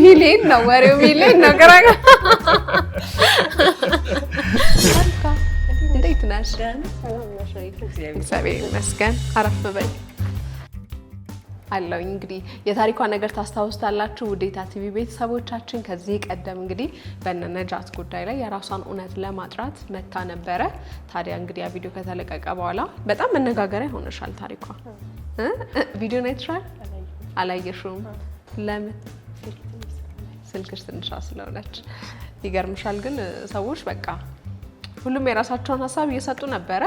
ሚሊዮን ነው ወሬው ሚሊዮን ነው ገራጋ እንዴት ነሽ? እግዚአብሔር ይመስገን። አረፍ በይ አለው። እንግዲህ የታሪኳ ነገር ታስታውስታላችሁ ውዴታ ቲቪ ቤተሰቦቻችን። ከዚህ ቀደም እንግዲህ በነነጃት ጉዳይ ላይ የራሷን እውነት ለማጥራት መታ ነበረ። ታዲያ እንግዲህ ያ ቪዲዮ ከተለቀቀ በኋላ በጣም መነጋገሪያ ሆነሻል ታሪኳ። ቪዲዮ ነው አይተሻል? አላየሽውም? ለምን? ስልክሽ ትንሽ ስለሆነች ይገርምሻል። ግን ሰዎች በቃ ሁሉም የራሳቸውን ሀሳብ እየሰጡ ነበረ።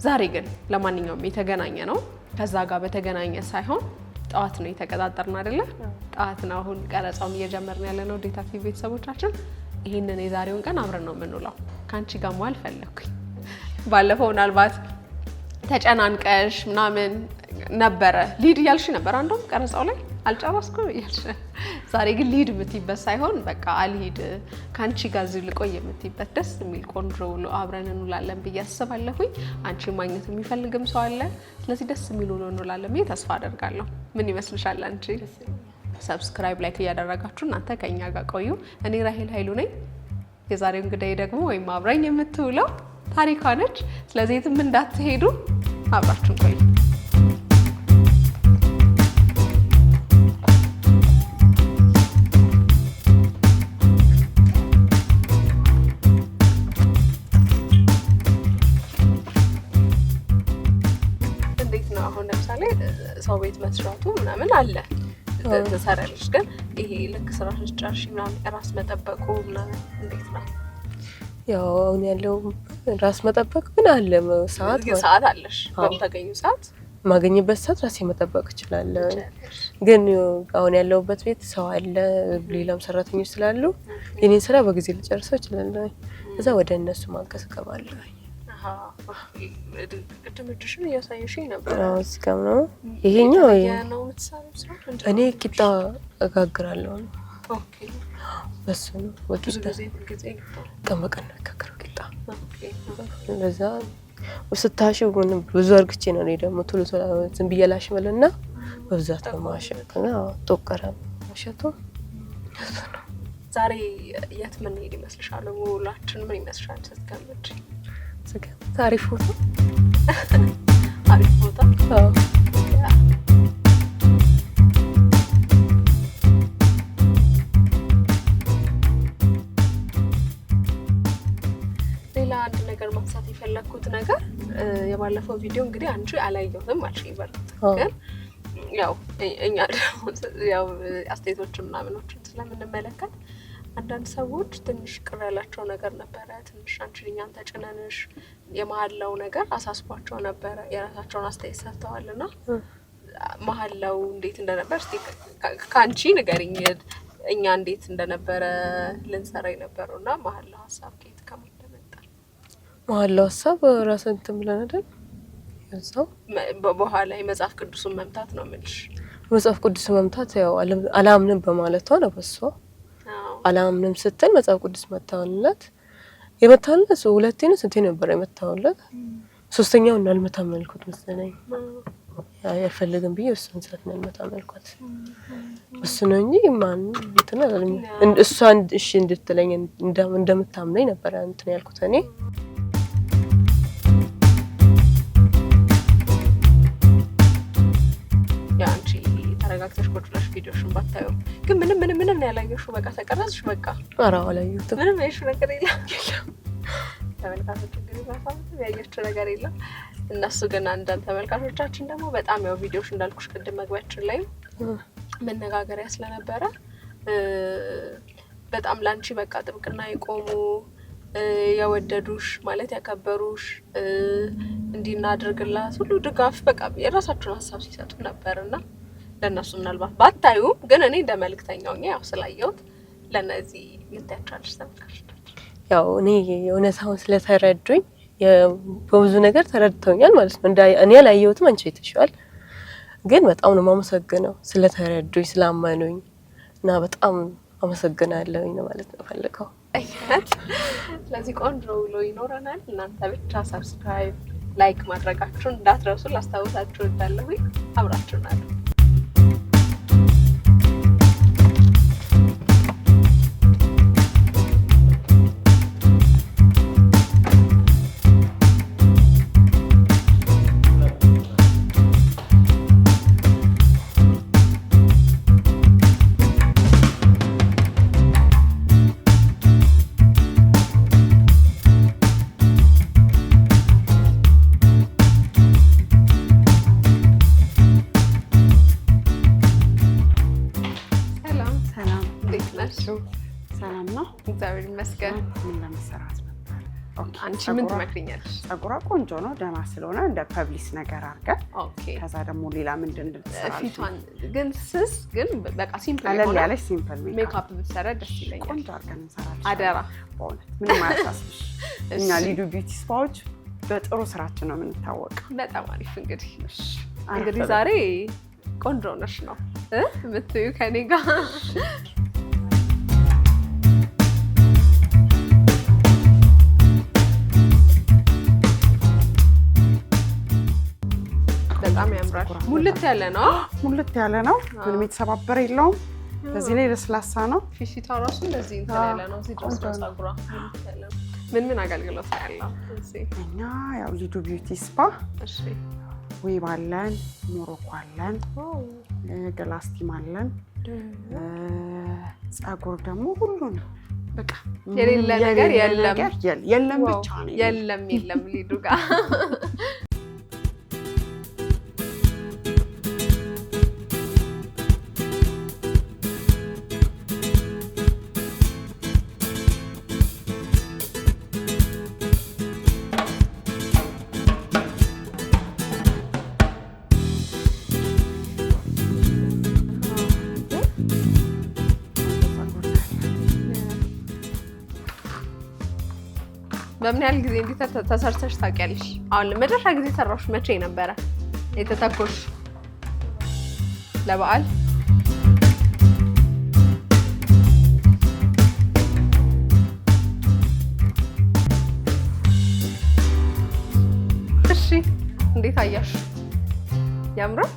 ዛሬ ግን ለማንኛውም የተገናኘ ነው ከዛ ጋር በተገናኘ ሳይሆን ጠዋት ነው የተቀጣጠርን አይደለ? ጠዋት ነው አሁን ቀረጻውን እየጀመርን ያለ ነው ዴታ ቲቪ ቤተሰቦቻችን። ይሄንን የዛሬውን ቀን አብረን ነው የምንውለው። ካንቺ ጋር መዋል ፈለኩኝ። ባለፈው ምናልባት ተጨናንቀሽ ምናምን ነበረ ሊድ እያልሽ ነበር። አንዱም ቀረጻው ላይ አልጨረስኩም እያልሽ። ዛሬ ግን ሊድ የምትይበት ሳይሆን በቃ አልሂድ ካንቺ ጋር እዚህ ልቆይ የምትይበት ደስ የሚል ቆንጆ ውሎ አብረን እንውላለን ብዬ አስባለሁኝ። አንቺ ማግኘት የሚፈልግም ሰው አለ። ስለዚህ ደስ የሚል ውሎ እንውላለን ብዬ ተስፋ አደርጋለሁ። ምን ይመስልሻል አንቺ? ሰብስክራይብ ላይክ እያደረጋችሁ እናንተ ከኛ ጋር ቆዩ። እኔ ራሄል ኃይሉ ነኝ። የዛሬው እንግዳዬ ደግሞ ወይም አብረኝ የምትውለው ታሪኳ ነች። ስለዚህ የትም እንዳትሄዱ አብራችሁን ቆዩ። ሰው ቤት መስራቱ ምናምን አለ ተሰራለሽ። ግን ይሄ ልክ ስራሽ ጨርሽ ምናምን ራስ መጠበቁ ምናምን እንዴት ነው? ያው አሁን ያለው ራስ መጠበቅ ግን አለ። ሰዓት አለሽ? በምታገኙ ሰዓት ማገኝበት ሰዓት ራሴ መጠበቅ እችላለሁ። ግን አሁን ያለውበት ቤት ሰው አለ፣ ሌላም ሰራተኞች ስላሉ የኔን ስራ በጊዜ ልጨርሰው እችላለሁ። እዛ ወደ እነሱ ማንቀስ እገባለሁ። ቅድምሽን እያሳየሽኝ ነበር። እዚህ ጋር ነው ይሄኛው። እኔ ቂጣ እጋግራለሁ። ኦኬ በሱ ነው ወቂጣ ቀመቀና ከከረ ቂጣ። ኦኬ ለዛ ወስታሽው ብዙ አርግቼ ነው። እኔ ደግሞ ቶሎ ዝም ብዬ ላሽመልና በብዛት ነው ማሸከና ጦቀራ ማሸቶ። ዛሬ የት ምን ሄድ ይመስልሻል? ውላችን ምን ይመስልሻል? ስትገምጪ አሪፍ ፎቶ አሪፍ ፎቶ። ሌላ አንድ ነገር ማንሳት የፈለኩት ነገር የባለፈው ቪዲዮ እንግዲህ አንቺ አላየሁትም አልሽኝ። በርግጥ ግን ያው እኛ ደግሞ ያው አስተያየቶችን ምናምኖችን ስለምንመለከት አንዳንድ ሰዎች ትንሽ ቅር ያላቸው ነገር ነበረ። ትንሽ አንቺን እኛን ተጭነንሽ የመሀላው ነገር አሳስቧቸው ነበረ። የራሳቸውን አስተያየት ሰጥተዋልና መሀላው እንዴት እንደነበር እስቲ ካንቺ ንገሪኝ። እኛ እንዴት እንደነበረ ልንሰራ የነበረውና መሀላው ሀሳብ ከየት ከማን እንደመጣ? መሀላው ሀሳብ ራስን እንትን ብለን አይደል? ያው በኋላ የመጽሐፍ ቅዱስን መምታት ነው የምልሽ። መጽሐፍ ቅዱስን መምታት ያው አላምንም በማለቷ ነው። በሷ አላምንም ስትል መጽሐፍ ቅዱስ መታውለት የመታውለት ሁለቴ ነው ስንቴ ነበር የመታውለት? ሶስተኛው እና አልመታም አልኩት መሰለኝ። ያፈልግም ብዬ እሱን ስለተነ አልመታም አልኩት። እሱ ነው እንጂ ማን እንትን አለኝ። እሷ እሺ እንድትለኝ እንደምታምነኝ ነበር እንትን ያልኩት እኔ። ያንቺ ተረጋግተሽ ቁጥራሽ ቪዲዮሽን ባታዩ ግን ምንም ያላየሽው በቃ ተቀረጽሽ በቃ። አራው አላየሁትም። ምንም ያየሽው ነገር የለም። ተመልካቾች እንግዲህ ባፋት ያየሽው ነገር የለም። እነሱ ግን አንዳንድ ተመልካቾቻችን ደግሞ በጣም ያው ቪዲዮሽ እንዳልኩሽ ቅድም መግቢያችን ላይ መነጋገሪያ ስለነበረ በጣም ላንቺ በቃ ጥብቅና የቆሙ የወደዱሽ ማለት ያከበሩሽ እንዲናደርግላት ሁሉ ድጋፍ በቃ የራሳቸውን ሀሳብ ሲሰጡ ነበርና ለነሱ ምናልባት ባታዩ ግን እኔ እንደ መልእክተኛው ያው ስላየሁት ለነዚህ ልታያቻለሽ ተመልካቾች። ያው እኔ እውነታውን ስለተረዱኝ በብዙ ነገር ተረድተውኛል ማለት ነው። እኔ ያላየሁትም አንቺ አይተሽዋል። ግን በጣም ነው የማመሰግነው ስለተረዱኝ ስላመኑኝ እና በጣም አመሰግናለሁኝ ነው ማለት ነው ፈልገው። ስለዚህ ቆንጆ ውሎ ይኖረናል። እናንተ ብቻ ሰብስክራይብ ላይክ ማድረጋችሁን እንዳትረሱ ላስታውሳችሁ እወዳለሁ። አብራችሁን አሉ ነሽ? ሰላም ነው እግዚአብሔር ይመስገን። ምን ለመስራት ነበር? ኦኬ አንቺ ምን ትመክሪኛለሽ? ፀጉሯ ቆንጆ ነው ደህና ስለሆነ እንደ ፐብሊስ ነገር አድርገን ኦኬ ከዛ ደግሞ ሌላ ምንድን እንድትሰራለሽ ፊቷን ግን ስስ ግን በቃ ሲምፕል አለል ሆነ ያለሽ ሲምፕል ሜካፕ ብትሰራ ደስ ይለኛል። ቆንጆ አድርገን እንሰራለን አደራ በእውነት ምንም አያሳስብሽ። እኛ ሊዱ ቢዩቲ ስፓዎች በጥሩ ስራችን ነው የምንታወቀው። በጣም አሪፍ እንግዲህ ዛሬ ቆንጆ ነሽ ነው የምትዩ ከኔ ጋር በጣም ያምራል። ሙልት ያለ ነው ምንም የተሰባበረ የለውም። በዚህ ላይ ለስላሳ ነው። ፊቷ ራሱ እንደዚህ እንትን ያለ ነው። እዚህ ድረስ ነው ፀጉሯ ሙልት ያለ ነው። ምን አገልግሎት ያለው እኛ ያው ሊዱ ቢዩቲ ስፓ ዌብ አለን፣ ሞሮኮ አለን፣ ገላስቲም አለን፣ ፀጉር ደግሞ ሁሉ ነው። በቃ የሌለ ነገር የለም ብቻ ነው የለም ሊዱ ጋር በምን ያህል ጊዜ እንዴት ተሰርተሽ ታውቂያለሽ? አሁን ለመጨረሻ ጊዜ ሰራሽ መቼ ነበረ የተተኮሽ? ለበዓል? እሺ እንዴት አያሽ? ያምራል።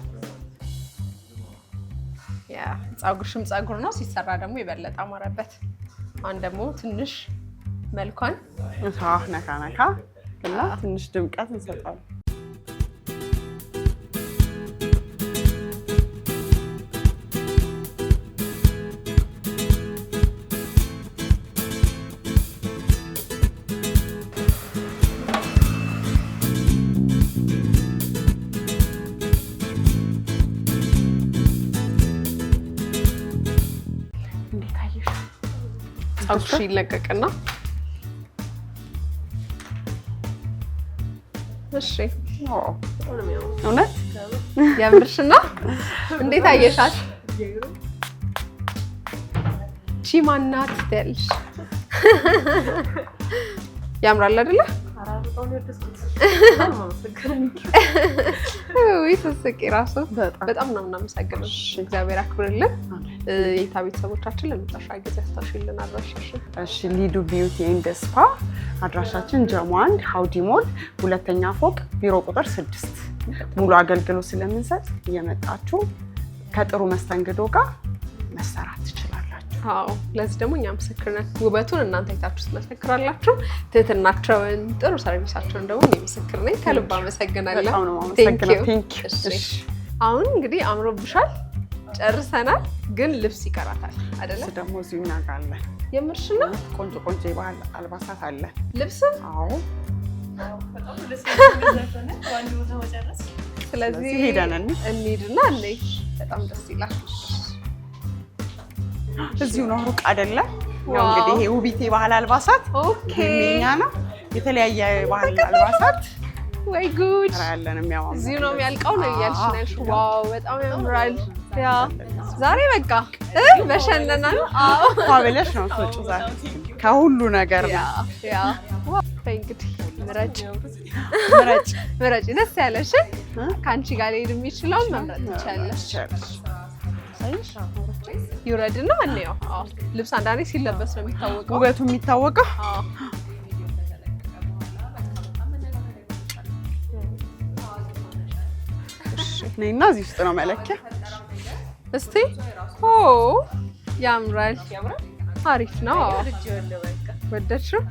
ያ ፀጉርሽም ፀጉር ነው ሲሰራ ደግሞ ይበለጥ አማረበት። አሁን ደግሞ ትንሽ መልኳን ነካ እና ትንሽ ድምቀት እንሰጣለን። እንዴት አየሽ? ፀጉርሽ ይለቀቅና እሺ እውነት ያምርሽና እንዴት አየሻት? ቺ ማናት ትያለሽ? ያምራል አይደለ? ወይ ስስቂ ራሱ በጣም ነው የምናመሰግነው። እግዚአብሔር ያክብርልን። የኢታ ቤተሰቦቻችን ለመጨረሻ ጊዜ አስታውሽልን አድራሻሽን። እሺ ሊዱ ቢዩቲ ኤንድ ስፓ አድራሻችን ጀሞ 1 ሃውዲ ሞል 2ኛ ፎቅ ቢሮ ቁጥር 6 ሙሉ አገልግሎት ስለምንሰጥ እየመጣችሁ ከጥሩ መስተንግዶ ጋር መሰራት ትችላላችሁ። አዎ ለዚህ ደግሞ እኛ ምስክር ነን። ውበቱን እናንተ አይታችሁ ትመሰክራላችሁ። ትህትናቸውን፣ ጥሩ ሰርቪሳቸውን ደግሞ እኔ ምስክር ነኝ። ከልብ አመሰግናለሁ። በጣም ነው የማመሰግነው። ቴንክ ዩ። አሁን እንግዲህ አምሮብሻል፣ ጨርሰናል። ግን ልብስ ይቀራታል አይደለ? ደግሞ እዚሁ እናጋለን። የምርሽ ነው? ቆንጆ የባህል አልባሳት አለ። ልብስ? አዎ። ስለዚህ ሄደን እንሂድና እንይ። በጣም ደስ ይላል። እዚሁ ነው፣ ሩቅ አይደለም። ያው እንግዲህ ይሄ ውቢቴ ባህል አልባሳት ኦኬ የኛ ነው። የተለያየ ባህል አልባሳት ወይ ጉድ ያለን የሚያማምሩ እዚሁ ነው የሚያልቀው ነው እያልሽ ነሽ። ዋው በጣም ያምራል። ያ ዛሬ በቃ በሸነናል። አዎ ብለሽ ነው ሶጭ ዛሬ ከሁሉ ነገር ያ እንግዲህ ምረጭ ደስ ያለሽ ከአንቺ ጋር ሊሄድ የሚችለውን መምረጥ ትችያለሽ። ይውረድና እንየው። ልብስ አንዳንዴ ሲለበስ ነው የሚታወቀው ውበቱ የሚታወቀው። ነይና እዚህ ውስጥ ነው መለኪያ። እስቲ ያምራል። አሪፍ ነው። ወደድሽው?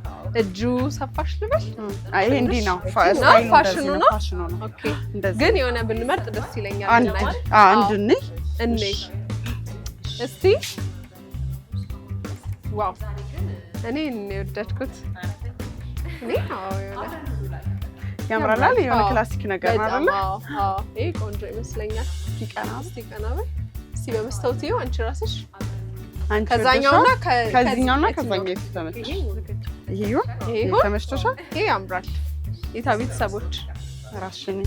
እጁ ሰፋሽ ልበል? ይሄ እንዲህ ነው ፋሽኑ ነው። ኦኬ ግን የሆነ ብንመርጥ ደስ ይለኛል። እንይ እስቲ። ዋው እኔ የወደድኩት ያምራል። የሆነ ክላሲክ ነገር ነው አይደል? ይሄ ቆንጆ ይመስለኛል። እስቲ ቀና በይ እስቲ በመስታወት ይኸው አንቺ ራስሽ ከዛኛውና ከዚህኛውና ከዛኛው የተመቸሽ ይሄ ይሁን ተመችቶሻል? ይሄ ያምራል። የታ ቤተሰቦች ራስሽን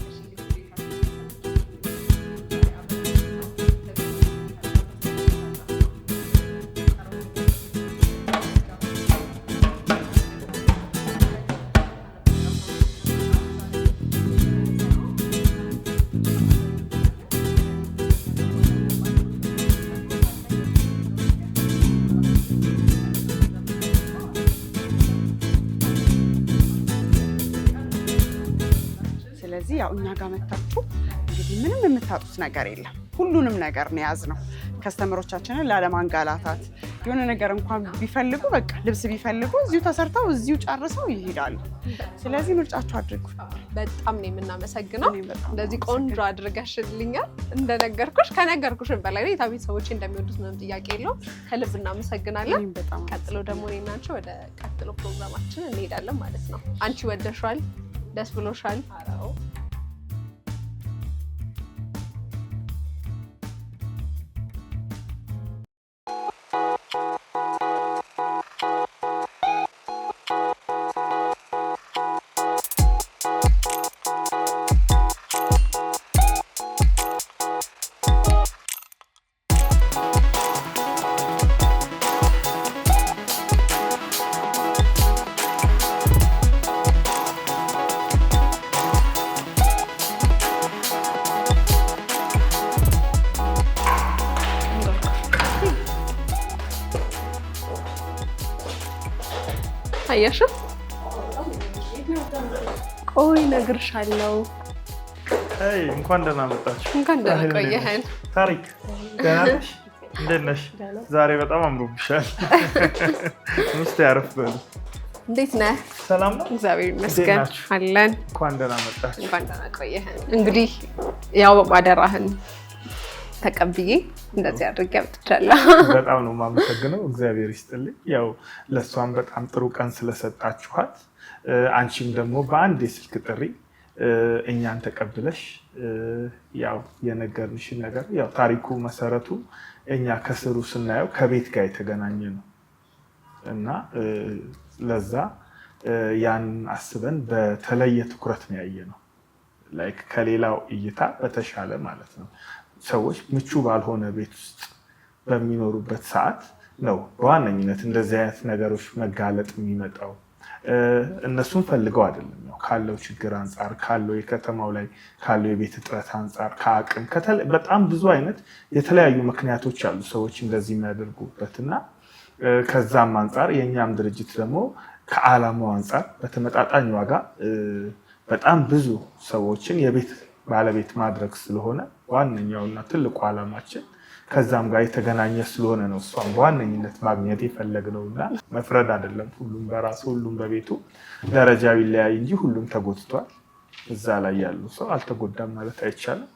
ስለዚህ ያው እኛ ጋር መታችሁ እንግዲህ ምንም የምታጡት ነገር የለም። ሁሉንም ነገር ነው የያዝነው። ከስተመሮቻችንን ላለማንጋላታት የሆነ ነገር እንኳን ቢፈልጉ በቃ ልብስ ቢፈልጉ እዚሁ ተሰርተው እዚሁ ጨርሰው ይሄዳሉ። ስለዚህ ምርጫችሁ አድርጉ። በጣም ነው የምናመሰግነው። እንደዚህ ቆንጆ አድርገሽልኛል። እንደነገርኩሽ ከነገርኩሽም በላይ ነው ቤተሰቦቼ እንደሚወዱት ምንም ጥያቄ የለውም። ከልብ እናመሰግናለን። ቀጥሎ ደግሞ እኔና አንቺ ወደ ቀጥሎ ፕሮግራማችን እንሄዳለን ማለት ነው። አንቺ ወደሽዋል? ደስ ብሎሻል? አዎ። አያሽው? ቆይ እነግርሻለሁ። አይ እንኳን ደህና መጣችሁ። እንኳን ደህና ቆየኸን። ታሪክ ደህና ነሽ? እንዴት ነሽ? ዛሬ በጣም አምሮብሻል። ውስጥ ያረፍ በሉ። እንዴት ነህ? ሰላም ነው? እግዚአብሔር ይመስገን አለን። እንኳን ደህና መጣችሁ። እንኳን ደህና ቆየኸን። እንግዲህ ያው አደራህን ተቀብዬ እንደዚህ አድርጌ አምጥቻለሁ። በጣም ነው የማመሰግነው። እግዚአብሔር ይስጥልኝ። ያው ለእሷም በጣም ጥሩ ቀን ስለሰጣችኋት አንቺም ደግሞ በአንድ የስልክ ጥሪ እኛን ተቀብለሽ ያው የነገርንሽን ነገር ያው ታሪኩ መሰረቱ እኛ ከስሩ ስናየው ከቤት ጋር የተገናኘ ነው እና ለዛ ያን አስበን በተለየ ትኩረት ነው ያየነው። ላይክ ከሌላው እይታ በተሻለ ማለት ነው። ሰዎች ምቹ ባልሆነ ቤት ውስጥ በሚኖሩበት ሰዓት ነው በዋነኝነት እንደዚህ አይነት ነገሮች መጋለጥ የሚመጣው። እነሱን ፈልገው አይደለም፣ ያው ካለው ችግር አንጻር፣ ካለው የከተማው ላይ ካለው የቤት እጥረት አንጻር፣ ከአቅም በጣም ብዙ አይነት የተለያዩ ምክንያቶች አሉ ሰዎች እንደዚህ የሚያደርጉበት እና ከዛም አንጻር የእኛም ድርጅት ደግሞ ከዓላማው አንጻር በተመጣጣኝ ዋጋ በጣም ብዙ ሰዎችን የቤት ባለቤት ማድረግ ስለሆነ ዋነኛውና ትልቁ ዓላማችን ከዛም ጋር የተገናኘ ስለሆነ ነው እሷም በዋነኝነት ማግኘት የፈለግነውና መፍረድ አይደለም። ሁሉም በራሱ ሁሉም በቤቱ ደረጃ ቢለያይ እንጂ ሁሉም ተጎድቷል። እዛ ላይ ያሉ ሰው አልተጎዳም ማለት አይቻልም።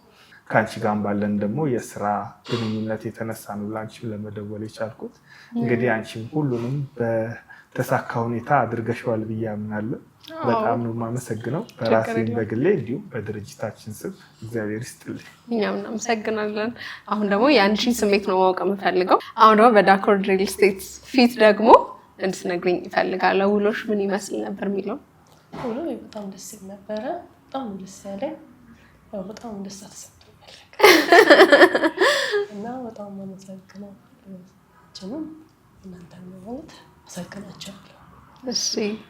ከአንቺ ጋር ባለን ደግሞ የስራ ግንኙነት የተነሳ ነው ለአንቺም ለመደወል የቻልኩት። እንግዲህ አንቺም ሁሉንም በተሳካ ሁኔታ አድርገሽዋል ብዬ አምናለሁ። በጣም ነው የማመሰግነው በራሴም በግሌ እንዲሁም በድርጅታችን ስም እግዚአብሔር ይስጥልኝ። እኛም እናመሰግናለን። አሁን ደግሞ የአንቺን ስሜት ነው ማወቅ የምፈልገው። አሁን ደግሞ በዳኮር ሪል ስቴት ፊት ደግሞ እንድትነግሪኝ እፈልጋለሁ። ውሎሽ ምን ይመስል ነበር የሚለው? ውሎ በጣም ደስ ይል ነበረ። በጣም ደስ ያለኝ በጣም ደስታ ተሰምቶኛል እና በጣም አመሰግናለሁ። እናንተ ማለት አመሰግናቸዋለሁ። እሺ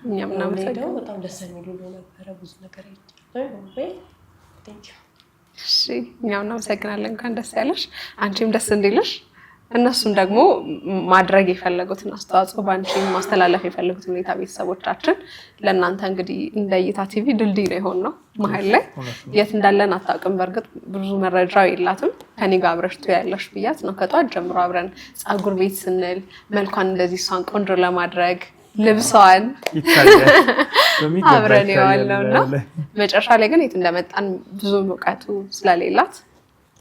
እኛም እናመሰግናለን። በጣም ደስ የሚል ውሎ ነበረ። ብዙ ነገር አይቻለሁ። እሺ እኛም እናመሰግናለን። እንኳን ደስ ያለሽ። አንቺም ደስ እንዲልሽ እነሱም ደግሞ ማድረግ የፈለጉትን አስተዋጽኦ በአንቺም ማስተላለፍ የፈለጉትን ሁኔታ ቤተሰቦቻችን ለእናንተ እንግዲህ እንደ እይታ ቲቪ ድልድይ ነው የሆነው። መሀል ላይ የት እንዳለን አታውቅም። በእርግጥ ብዙ መረጃ የላትም። ከኔ ጋር አብረሽ ያለሽ ብያት ነው ከጧት ጀምሮ አብረን ፀጉር ቤት ስንል መልኳን እንደዚህ እሷን ቆንጆ ለማድረግ ልብሷን አብረን የዋልነው እና መጨረሻ ላይ ግን የት እንደመጣን ብዙ እውቀቱ ስለሌላት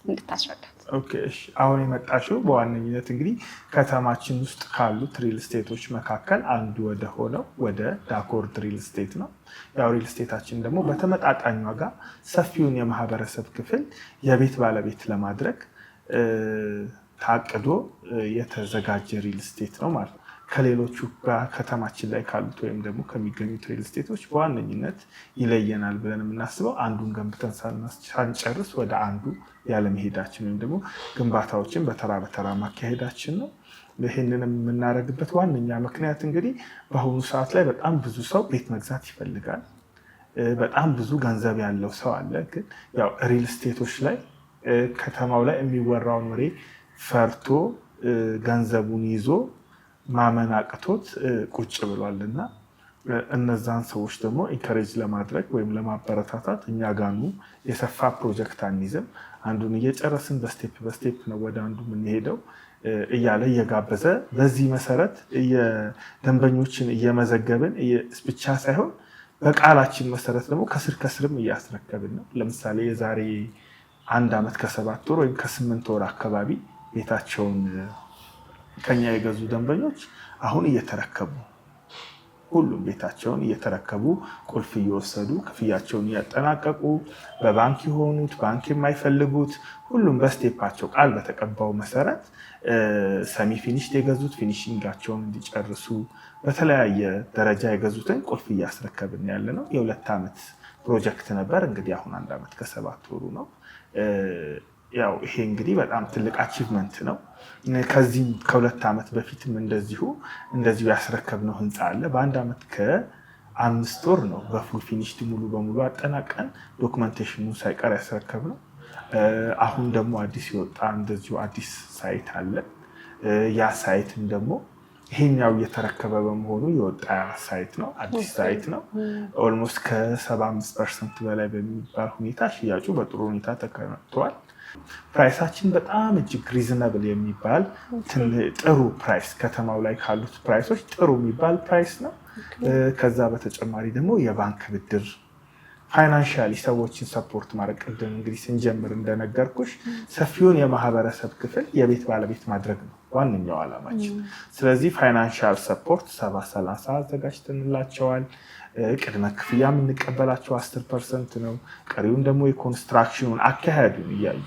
እንድታስረዳት። ኦኬ እሺ። አሁን የመጣሽው በዋነኝነት እንግዲህ ከተማችን ውስጥ ካሉት ሪል ስቴቶች መካከል አንዱ ወደ ሆነው ወደ ዳኮር ሪል ስቴት ነው። ያው ሪል ስቴታችን ደግሞ በተመጣጣኝ ዋጋ ሰፊውን የማህበረሰብ ክፍል የቤት ባለቤት ለማድረግ ታቅዶ የተዘጋጀ ሪል ስቴት ነው ማለት ነው። ከሌሎቹ ከተማችን ላይ ካሉት ወይም ደግሞ ከሚገኙት ሪል ስቴቶች በዋነኝነት ይለየናል ብለን የምናስበው አንዱን ገንብተን ሳንጨርስ ወደ አንዱ ያለመሄዳችን ወይም ደግሞ ግንባታዎችን በተራ በተራ ማካሄዳችን ነው። ይህንንም የምናደርግበት ዋነኛ ምክንያት እንግዲህ በአሁኑ ሰዓት ላይ በጣም ብዙ ሰው ቤት መግዛት ይፈልጋል። በጣም ብዙ ገንዘብ ያለው ሰው አለ። ግን ያው ሪል ስቴቶች ላይ ከተማው ላይ የሚወራውን ወሬ ፈርቶ ገንዘቡን ይዞ ማመን አቅቶት ቁጭ ብሏል እና እነዛን ሰዎች ደግሞ ኢንከሬጅ ለማድረግ ወይም ለማበረታታት እኛ ጋኑ የሰፋ ፕሮጀክት አንይዝም፣ አንዱን እየጨረስን በስቴፕ በስቴፕ ነው ወደ አንዱ የምንሄደው እያለ እየጋበዘ በዚህ መሰረት ደንበኞችን እየመዘገብን ብቻ ሳይሆን በቃላችን መሰረት ደግሞ ከስር ከስርም እያስረከብን ነው። ለምሳሌ የዛሬ 1 ዓመት ከ7 ወር ወይም ከ8 ወር አካባቢ ቤታቸውን ከኛ የገዙ ደንበኞች አሁን እየተረከቡ ሁሉም ቤታቸውን እየተረከቡ ቁልፍ እየወሰዱ ክፍያቸውን እያጠናቀቁ በባንክ የሆኑት ባንክ የማይፈልጉት ሁሉም በስቴፓቸው ቃል በተቀባው መሰረት ሰሚ ፊኒሽድ የገዙት ፊኒሽንጋቸውን እንዲጨርሱ በተለያየ ደረጃ የገዙትን ቁልፍ እያስረከብን ያለ ነው። የ2 ዓመት ፕሮጀክት ነበር። እንግዲህ አሁን 1 ዓመት ከ7 ወሩ ነው። ያው ይሄ እንግዲህ በጣም ትልቅ አቺቭመንት ነው። ከዚህም ከ2 ዓመት በፊትም እንደዚሁ ያስረከብነው ህንፃ አለ። በ1 ዓመት ከ5 ወር ነው በፉል ፊኒሽድ ሙሉ በሙሉ አጠናቀን ዶክመንቴሽኑ ሳይቀር ያስረከብነው። አሁን ደግሞ አዲስ የወጣ እንደዚሁ አዲስ ሳይት አለ። ያ ሳይትም ደግሞ ይሄኛው እየተረከበ በመሆኑ የወጣ ሳይት ነው። አዲስ ሳይት ነው። ኦልሞስት ከ75% በላይ በሚባል ሁኔታ ሽያጩ በጥሩ ሁኔታ ተከናውኗል። ፕራይሳችን በጣም እጅግ ሪዝነብል የሚባል ጥሩ ፕራይስ፣ ከተማው ላይ ካሉት ፕራይሶች ጥሩ የሚባል ፕራይስ ነው። ከዛ በተጨማሪ ደግሞ የባንክ ብድር ፋይናንሻሊ ሰዎችን ሰፖርት ማድረግ፣ ቅድም እንግዲህ ስንጀምር እንደነገርኩሽ ሰፊውን የማህበረሰብ ክፍል የቤት ባለቤት ማድረግ ነው ዋነኛው ዓላማችን። ስለዚህ ፋይናንሻል ሰፖርት 70/30 አዘጋጅተንላቸዋል። ቅድመ ክፍያ የምንቀበላቸው 10% ነው። ቀሪውን ደግሞ የኮንስትራክሽኑን አካሄዱን እያዩ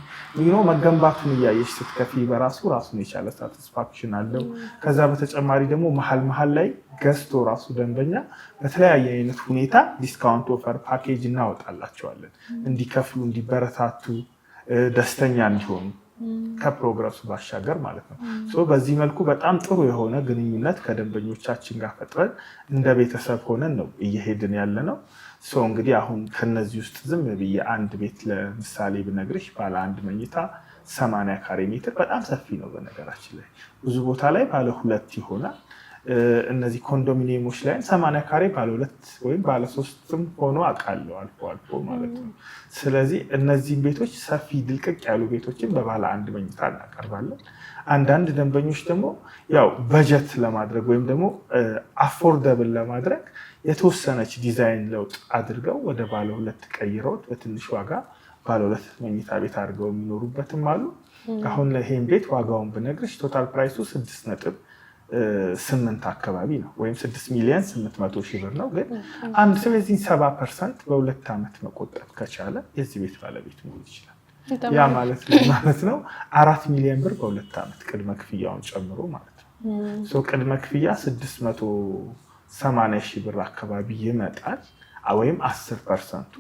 መገንባቱን እያየሽ ስትከፊ በራሱ ራሱን የቻለ ሳቲስፋክሽን አለው። ከዛ በተጨማሪ ደግሞ መሀል ላይ ገዝቶ ራሱ ደንበኛ በተለያየ አይነት ሁኔታ ዲስካውንት ኦፈር ፓኬጅ እናወጣላቸዋለን፣ እንዲከፍሉ፣ እንዲበረታቱ፣ ደስተኛ እንዲሆኑ ከፕሮግረሱ ባሻገር ማለት ነው። በዚህ መልኩ በጣም ጥሩ የሆነ ግንኙነት ከደንበኞቻችን ጋር ፈጥረን እንደ ቤተሰብ ሆነን ነው እየሄድን ያለ ነው። እንግዲህ አሁን ከነዚህ ውስጥ ዝም ብዬ አንድ ቤት ለምሳሌ ብነግርሽ ባለ 1 መኝታ 80 ካሬ ሜትር በጣም ሰፊ ነው። በነገራችን ላይ ብዙ ቦታ ላይ ባለ 2 ይሆናል። እነዚህ ኮንዶሚኒየሞች ላይ 80 ካሬ ባለ 2 ወይም ባለ 3ም ሆኖ አውቃለሁ አልፎ አልፎ ማለት ነው። ስለዚህ እነዚህን ቤቶች ሰፊ ድልቅቅ ያሉ ቤቶችን በባለ 1 መኝታ እናቀርባለን። አንዳንድ ደንበኞች ደግሞ ያው በጀት ለማድረግ ወይም ደግሞ አፎርደብል ለማድረግ የተወሰነች ዲዛይን ለውጥ አድርገው ወደ ባለ 2 ቀይረውት በትንሽ ዋጋ ባለ 2 መኝታ ቤት አድርገው የሚኖሩበትም አሉ። አሁን ይሄን ቤት ዋጋውን ብነግርሽ ቶታል ፕራይሱ 6.8 አካባቢ ነው፣ ወይም 6,800,000 ብር ነው። ግን አንድ ሰው የዚህ 70% በ2 ዓመት መቆጠብ ከቻለ የዚህ ቤት ባለቤት መሆን ይችላል። ያ ማለት ነው 4 ሚሊዮን ብር በ2 ዓመት ቅድመ ክፍያውን ጨምሮ ማለት ነው። ቅድመ ክፍያ 680,000 ብር አካባቢ ይመጣል፣ ወይም 10%ቱ።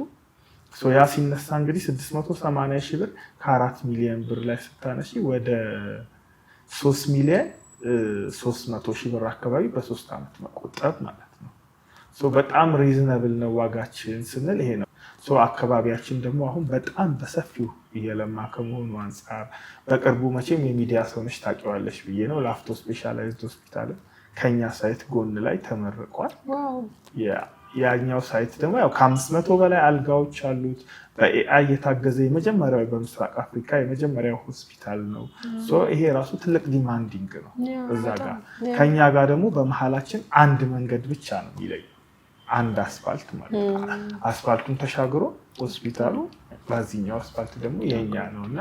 ያ ሲነሳ እንግዲህ 680,000 ብር ከ4 ሚሊዮን ብር ላይ ስታነሺ ወደ 3,300,000 ብር አካባቢ በ3 ዓመት መቆጠብ ማለት ነው። በጣም ሪዝነብል ነው ዋጋችን ስንል ይሄ ነው። አካባቢያችን ደግሞ አሁን በጣም በሰፊው እየለማ ከመሆኑ አንጻር በቅርቡ መቼም የሚዲያ ሰውነች ታውቂዋለሽ ብዬ ነው ላፍቶ ስፔሻላይዝድ ሆስፒታል ከኛ ሳይት ጎን ላይ ተመርቋል። ያኛው ሳይት ደግሞ ያው ከ500 በላይ አልጋዎች አሉት። በኤአይ የታገዘ የመጀመሪያው በምስራቅ አፍሪካ የመጀመሪያው ሆስፒታል ነው። ይሄ ራሱ ትልቅ ዲማንዲንግ ነው። እዛ ጋር ከኛ ጋር ደግሞ በመሀላችን አንድ መንገድ ብቻ ነው የሚለየው፣ አንድ አስፋልት ማለት ነው። አስፋልቱን ተሻግሮ ሆስፒታሉ፣ በዚህኛው አስፋልት ደግሞ የኛ ነው እና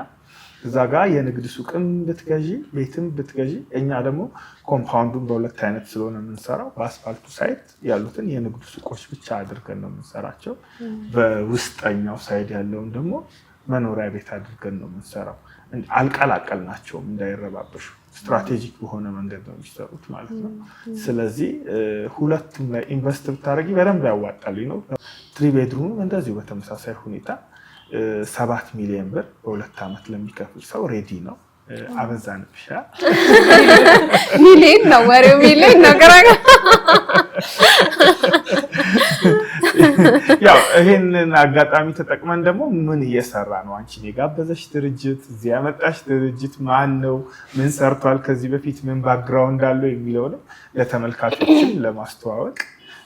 እዛ ጋር የንግድ ሱቅም ብትገዢ ቤትም ብትገዢ፣ እኛ ደግሞ ኮምፓውንዱን በ2 አይነት ስለሆነ የምንሰራው በአስፋልቱ ሳይድ ያሉትን የንግድ ሱቆች ብቻ አድርገን ነው የምንሰራቸው። በውስጠኛው ሳይድ ያለውን ደግሞ መኖሪያ ቤት አድርገን ነው የምንሰራው። አልቀላቀልናቸውም እንዳይረባበሹ ስትራቴጂክ በሆነ መንገድ ነው የሚሰሩት ማለት ነው። ስለዚህ ሁለቱም ላይ ኢንቨስት ብታደርጊ በደንብ ያዋጣል ነው። 3 ቤድሩም እንደዚሁ በተመሳሳይ ሁኔታ 7 ሚሊዮን ብር በ2 ዓመት ለሚከፍል ሰው ሬዲ ነው። አበዛንብሻ ሚሊዮን ነው ወሬው፣ ሚሊዮን ነው ገራጋ። ያው ይሄንን አጋጣሚ ተጠቅመን ደግሞ ምን እየሰራ ነው አንቺን የጋበዘሽ ድርጅት፣ እዚህ ያመጣሽ ድርጅት ማን ነው፣ ምን ሰርቷል ከዚህ በፊት፣ ምን ባክግራውንድ አለው የሚለውንም ለተመልካቾችም ለማስተዋወቅ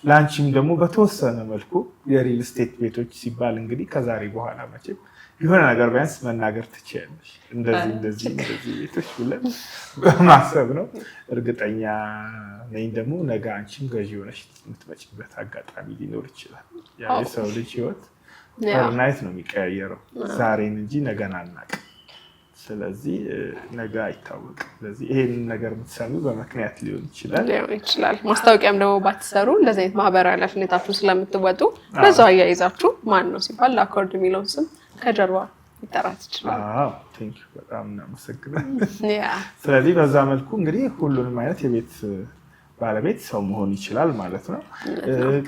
ለአንቺም ደግሞ በተወሰነ መልኩ የሪል ስቴት ቤቶች ሲባል እንግዲህ ከዛሬ በኋላ መቼም የሆነ ነገር ቢያንስ መናገር ትችያለሽ። እንደዚህ ቤቶች ብለን በማሰብ ነው። እርግጠኛ ነኝ ደግሞ ነገ አንቺም ገዢ ሆነሽ የምትመጪበት አጋጣሚ ሊኖር ይችላል። የሰው ልጅ ህይወት ኦቨርናይት ነው የሚቀያየረው፣ ዛሬን እንጂ ነገን አናውቅም። ስለዚህ ነገ አይታወቅም። ስለዚህ ይሄንን ነገር የምትሰሩ በምክንያት ሊሆን ይችላል። ማስታወቂያም ደግሞ ባትሰሩ እንደዚህ አይነት ማህበራዊ ኃላፊነታችሁን ስለምትወጡ በዛው አያይዛችሁ ማን ነው ሲባል ለአኮርድ የሚለውን ስም ከጀርባ ይጠራት ይችላል። ቴንክ ዩ በጣም እናመሰግናለን። ስለዚህ በዛ መልኩ እንግዲህ ሁሉንም አይነት የቤት ባለቤት ሰው መሆን ይችላል ማለት ነው።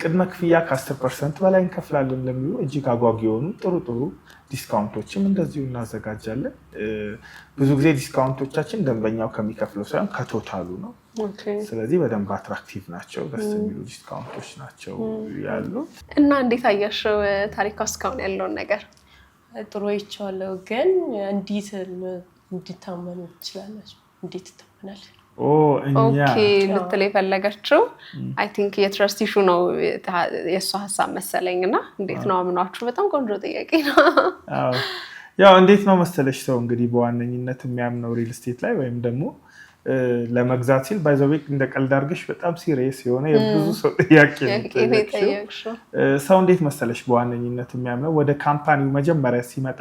ቅድመ ክፍያ ከ10% በላይ እንከፍላለን ለሚሉ እጅግ አጓጊ የሆኑ ጥሩ ዲስካውንቶችም እንደዚሁ እናዘጋጃለን። ብዙ ጊዜ ዲስካውንቶቻችን ደንበኛው ከሚከፍለው ሳይሆን ከቶታሉ ነው። ስለዚህ በደንብ አትራክቲቭ ናቸው፣ ደስ የሚሉ ዲስካውንቶች ናቸው ያሉት። እና እንዴት አያሽው ታሪክ እስካሁን ያለውን ነገር? ጥሩ ይቻለው ግን እንዲታመኑ ትችላላችሁ። እንዴት ይታመናል? ኦኬ ልትል የፈለገችው አይ ቲንክ የትረስት ኢሹ ነው የእሷ ሀሳብ መሰለኝና እንዴት ነው አምኗችሁ? በጣም ቆንጆ ጥያቄ ነው። ያው እንዴት ነው መሰለሽ ሰው እንግዲህ በዋነኝነት የሚያምነው ሪል ስቴት ላይ ወይም ደግሞ ለመግዛት ሲል ባይዘዌክ እንደ ቀልድ አድርገሽ በጣም ሲሪየስ የሆነ የብዙ ሰው ጥያቄ ነው። ሰው እንዴት መሰለሽ በዋነኝነት የሚያምነው ወደ ካምፓኒው መጀመሪያ ሲመጣ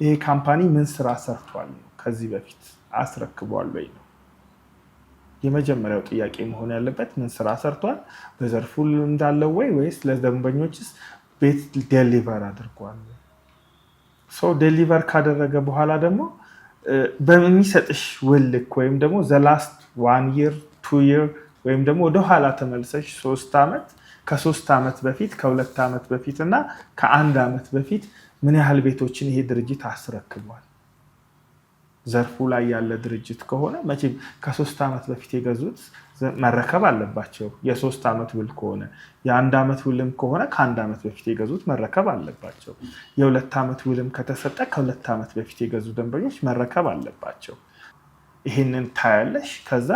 ይሄ ካምፓኒ ምን ስራ ሰርቷል ነው፣ ከዚህ በፊት አስረክቧል ወይ ነው የመጀመሪያው ጥያቄ መሆን ያለበት። ምን ስራ ሰርቷል፣ በዘርፉ እንዳለው ወይስ ለደንበኞችስ ቤት ዴሊቨር አድርጓል? ሰው ዴሊቨር ካደረገ በኋላ ደግሞ በሚሰጥሽ ውልክ ወይም ደግሞ ዘላስት 1 year 2 year ወይም ደግሞ ወደ ኋላ ተመልሰሽ 3 ዓመት ከ3 ዓመት በፊት ከ2 ዓመት በፊት እና ከ1 ዓመት በፊት ምን ያህል ቤቶችን ይሄ ድርጅት አስረክቧል? ዘርፉ ላይ ያለ ድርጅት ከሆነ መቼም ከ3 ዓመት በፊት የገዙት መረከብ አለባቸው። የ3 ዓመት ውል ከሆነ የ1 ዓመት ውልም ከሆነ ከ1 ዓመት በፊት የገዙት መረከብ አለባቸው። የ2 ዓመት ውልም ከተሰጠ ከ2 ዓመት በፊት የገዙ ደንበኞች መረከብ አለባቸው። ይሄንን ታያለሽ። ከዛ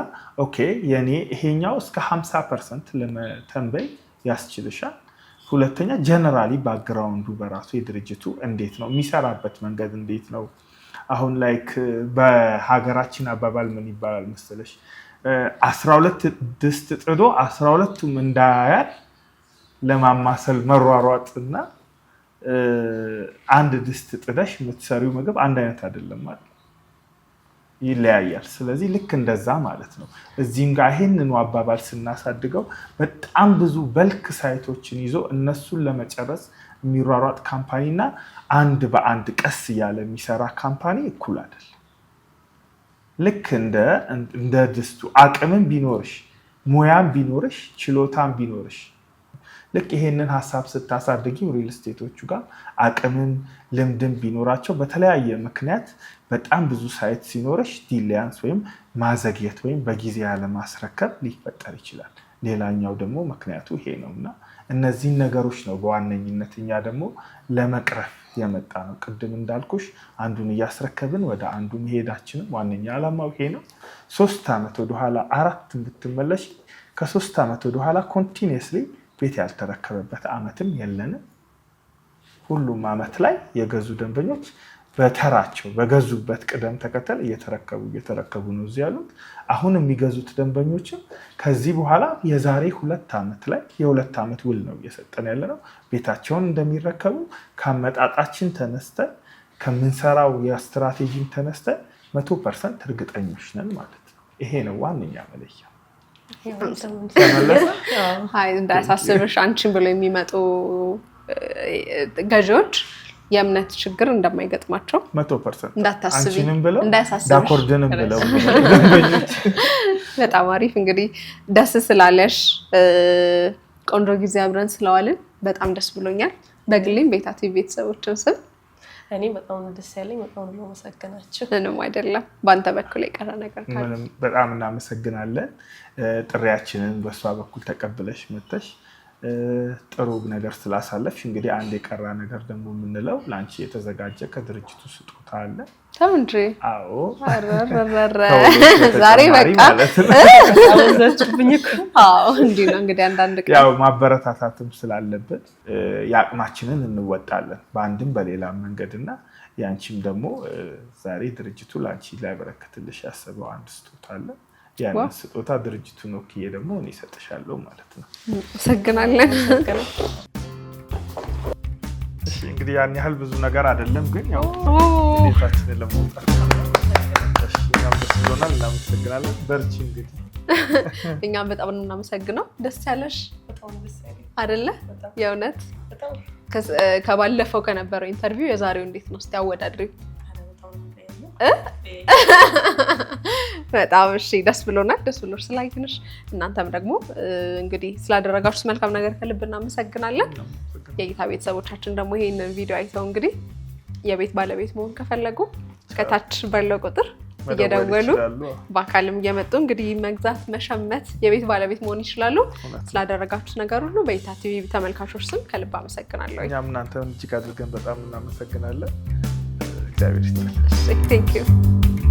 ኦኬ የኔ ይሄኛው እስከ 50% ለመተንበይ ያስችልሻል። ሁለተኛ ጀነራሊ ባክግራውንዱ በራሱ የድርጅቱ እንዴት ነው የሚሰራበት መንገድ እንዴት ነው? አሁን ላይክ በሀገራችን አባባል ምን ይባላል መሰለሽ 12 ድስት ጥዶ 12ቱም እንዳያል ለማማሰል መሯሯጥና አንድ ድስት ጥደሽ የምትሰሪው ምግብ አንድ አይነት አይደለም ማለት ይለያያል። ስለዚህ ልክ እንደዛ ማለት ነው። እዚህም ጋር ይሄንኑ አባባል ስናሳድገው በጣም ብዙ በልክ ሳይቶችን ይዞ እነሱን ለመጨረስ የሚሯሯጥ ካምፓኒና አንድ በአንድ ቀስ እያለ የሚሰራ ካምፓኒ እኩል አይደል። ልክ እንደ ድስቱ አቅምም ቢኖርሽ ሙያም ቢኖርሽ ችሎታም ቢኖርሽ ልክ ይሄንን ሀሳብ ስታሳድጊ ሪል ስቴቶቹ ጋር አቅምም ልምድም ቢኖራቸው በተለያየ ምክንያት በጣም ብዙ ሳይት ሲኖርሽ ዲሊያንስ ወይም ማዘግየት ወይም በጊዜ ያለ ማስረከብ ሊፈጠር ይችላል። ሌላኛው ደግሞ ምክንያቱ ይሄ ነውና እነዚህን ነገሮች ነው በዋነኝነት እኛ ደግሞ ለመቅረፍ የመጣ ነው። ቅድም እንዳልኩሽ አንዱን እያስረከብን ወደ አንዱ መሄዳችንም ዋነኛ ዓላማው ይሄ ነው። 3 ዓመት ወደኋላ 4 ብትመለሽ ከ3 ዓመት ወደኋላ ኮንቲኒየስሊ ቤት ያልተረከበበት ዓመትም የለንም። ሁሉም ዓመት ላይ የገዙ ደንበኞች በተራቸው በገዙበት ቅደም ተከተል እየተረከቡ ነው እዚህ ያሉት። አሁን የሚገዙት ደንበኞችም ከዚህ በኋላ የዛሬ 2 ዓመት ላይ የ2 ዓመት ውል ነው እየሰጠን ያለ ነው። ቤታቸውን እንደሚረከቡ ከአመጣጣችን ተነስተን ከምንሰራው የስትራቴጂን ተነስተን 100% እርግጠኞች ነን ማለት ነው። ይሄ ነው ዋነኛ መለያ። እንዳያሳስብሽ አንቺን ብሎ የሚመጡ ገዢዎች የእምነት ችግር እንደማይገጥማቸው 100% እንዳታስቢ አንቺንም ብለው እንዳያሳስብሽ ዳኮርድንም ብለው በጣም አሪፍ እንግዲህ ደስ ስላለሽ ቆንጆ ጊዜ አብረን ስለዋልን በጣም ደስ ብሎኛል በግሌም ቤታ ቲቪ ቤተሰቦችን ስም እኔ በጣም ደስ ያለኝ በጣም ነው መሰከናችሁ ምንም አይደለም ባንተ በኩል የቀረ ነገር ካለ ምንም በጣም እናመሰግናለን ጥሪያችንን በሷ በኩል ተቀብለሽ መተሽ ጥሩ ነገር ስላሳለፍሽ እንግዲህ አንድ የቀራ ነገር ደግሞ የምንለው ላንቺ የተዘጋጀ ከድርጅቱ ስጦታ አለ ታምንጂ አዎ ዛሬ በቃ አበዛችሁብኝ እኮ አዎ እንዴ ነው እንግዲህ አንዳንድ ቀን ያው ማበረታታትም ስላለበት ያቅማችንን እንወጣለን በአንድም በሌላ መንገድና ያንቺም ደግሞ ዛሬ ድርጅቱ ላንቺ ላይ በረከትልሽ ያሰበው አንድ ስጦታ አለ ያን ስጦታ ድርጅቱን ወክዬ ደግሞ እኔ ሰጥሻለሁ ማለት ነው ሰግናለን እሺ እንግዲህ ያን ያህል ብዙ ነገር አይደለም ግን ያው ቤታችንን ለማውጣት እሺ እናመሰግናለን እናመሰግናለን በርቺ እንግዲህ እኛም በጣም ነው እናመሰግነው ደስ ያለሽ በጣም ደስ ያለኝ አይደለ የእውነት በጣም ከባለፈው ከነበረው ኢንተርቪው የዛሬው እንዴት ነው እስቲ በጣም እሺ ደስ ብሎናል ደስ ብሎሽ ስላየንሽ እናንተም ደግሞ እንግዲህ ስላደረጋችሁት መልካም ነገር ከልብ እናመሰግናለን የጌታ ቤተሰቦቻችን ደግሞ ይሄንን ቪዲዮ አይተው እንግዲህ የቤት ባለቤት መሆን ከፈለጉ ከታች ባለው ቁጥር እየደወሉ በአካልም እየመጡ እንግዲህ መግዛት መሸመት የቤት ባለቤት መሆን ይችላሉ ስላደረጋችሁት ነገር ሁሉ በጌታ ቲቪ ተመልካቾች ስም ከልብ አመሰግናለሁ እኛም እናንተን እጅግ አድርገን በጣም እናመሰግናለን እግዚአብሔር ይስጥልኝ Thank you.